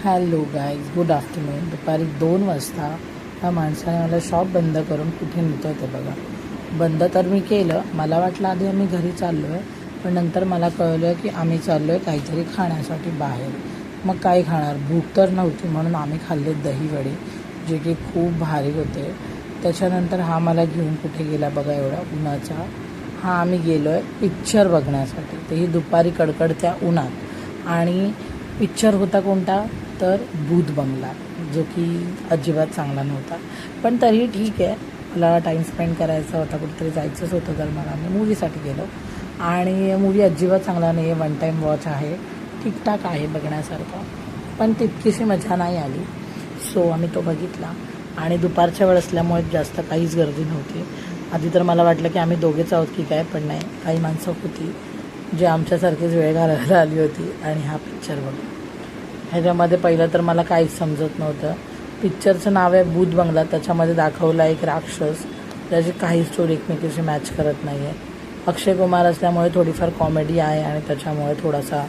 Hello guys, good afternoon. दुपारी 2 वाजता ह्या माणसाने मला शॉप बंद करून कुठे नेतो आहे ते बघा. बंद तर मी केलं. मला वाटलं आधी आम्ही घरी चाललो आहे, पण नंतर मला कळलं की आम्ही चाललो आहे काहीतरी खाण्यासाठी बाहेर. मग काय खाणार, भूक तर नव्हती, म्हणून आम्ही खाल्ले दहीवडे, जे की खूप भारी होते. त्याच्यानंतर हा मला घेऊन कुठे गेला बघा एवढा उन्हाचा. हा आम्ही गेलो आहे पिक्चर बघण्यासाठी, तेही दुपारी कडकडत्या उन्हात. आणि पिक्चर होता कोणता, तर भूत बंगला, जो की अजिबात चांगला नव्हता. पण तरीही ठीक आहे, मला टाईम स्पेंड करायचा होता, कुठेतरी जायचंच होतं, तर मला आम्ही मूवीसाठी गेलो. आणि मूवी अजिबात चांगला नाही आहे, वन टाईम वॉच आहे, ठीकठाक आहे बघण्यासारखा, पण तितकीशी मजा नाही आली. सो आम्ही तो बघितला. आणि दुपारच्या वेळ असल्यामुळे जास्त काहीच गर्दी नव्हती. आधी तर मला वाटलं की आम्ही दोघेच आहोत की काय, पण नाही, काही माणसं होती जे आमच्यासारखीच वेळ घालवायला आली होती. आणि हा पिक्चर बघ, ह्याच्यामध्ये पहिलं तर मला काहीच समजत नव्हतं. पिक्चरचं नाव आहे भूत बंगला, त्याच्यामध्ये दाखवला एक राक्षस, त्याची काही स्टोरी एकमेकीशी मॅच करत नाही आहे. अक्षय कुमार असल्यामुळे थोडीफार कॉमेडी आहे आणि त्याच्यामुळे थोडासा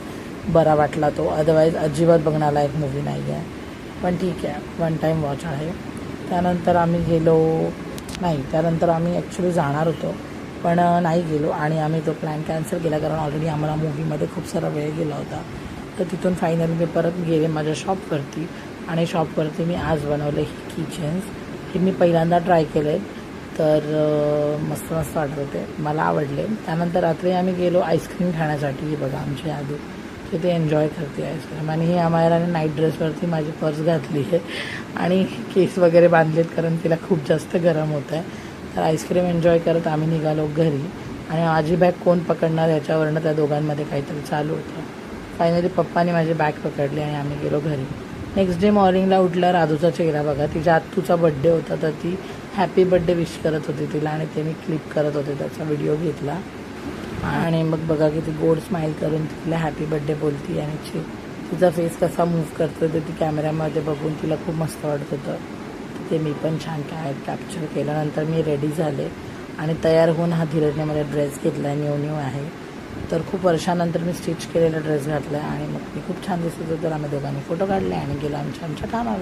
बरा वाटला तो. अदरवाईज अजिबात बघण्याला एक मूवी नाही आहे, पण ठीक आहे, वन टाईम वॉच आहे. त्यानंतर आम्ही ॲक्च्युली जाणार होतो, पण नाही गेलो आणि आम्ही तो प्लॅन कॅन्सल केला, कारण ऑलरेडी आम्हाला मूवीमध्ये खूप सारा वेळ गेला होता. तर तिथून फायनली मी परत गेले माझ्या शॉपवरती. आणि शॉपवरती मी आज बनवले किचन्स. हे मी पहिल्यांदा ट्राय केले, तर मस्त मस्त वाटत होते, मला आवडले. त्यानंतर रात्री आम्ही गेलो आईस्क्रीम खाण्यासाठी. हे बघा आमची आधी तिथे एन्जॉय करते आईस्क्रीम. आणि ही आम्हाला नाईट ड्रेसवरती माझी पर्स घातली आहे आणि केस वगैरे बांधलेत, कारण तिला खूप जास्त गरम होत आहे. तर आईस्क्रीम एन्जॉय करत आम्ही निघालो घरी. आणि माझी बॅग कोण पकडणार याच्यावरनं त्या दोघांमध्ये काहीतरी चालू होतं. फायनली पप्पाने माझी बॅग पकडली आणि आम्ही गेलो घरी. नेक्स्ट डे मॉर्निंगला उठलं, राधूचा चेहरा बघा. तिच्या आत्तूचा बड्डे होता, तर ती हॅपी बड्डे विश करत होती तिला, आणि ते मी क्लिप करत होते, त्याचा व्हिडिओ घेतला. आणि मग बघा की ती गोड स्माईल करून तिला हॅपी बड्डे बोलती, आणि तिचा फेस कसा मूव्ह करतो ते ती कॅमेऱ्यामध्ये बघून तिला खूप मस्त वाटत होतं. ते मी पण छान कॅप्चर केलं. नंतर मी रेडी झाले आणि तयार होऊन हा धीरजने मला ड्रेस घेतला आहे, न्यू आहे. तर खूप वर्षानंतर मी स्टिच केलेला ड्रेस घातला आहे आणि मग मी खूप छान दिसत होतं. तर आम्ही दोघांनी फोटो काढले आणि गेलो आमच्या कामावर.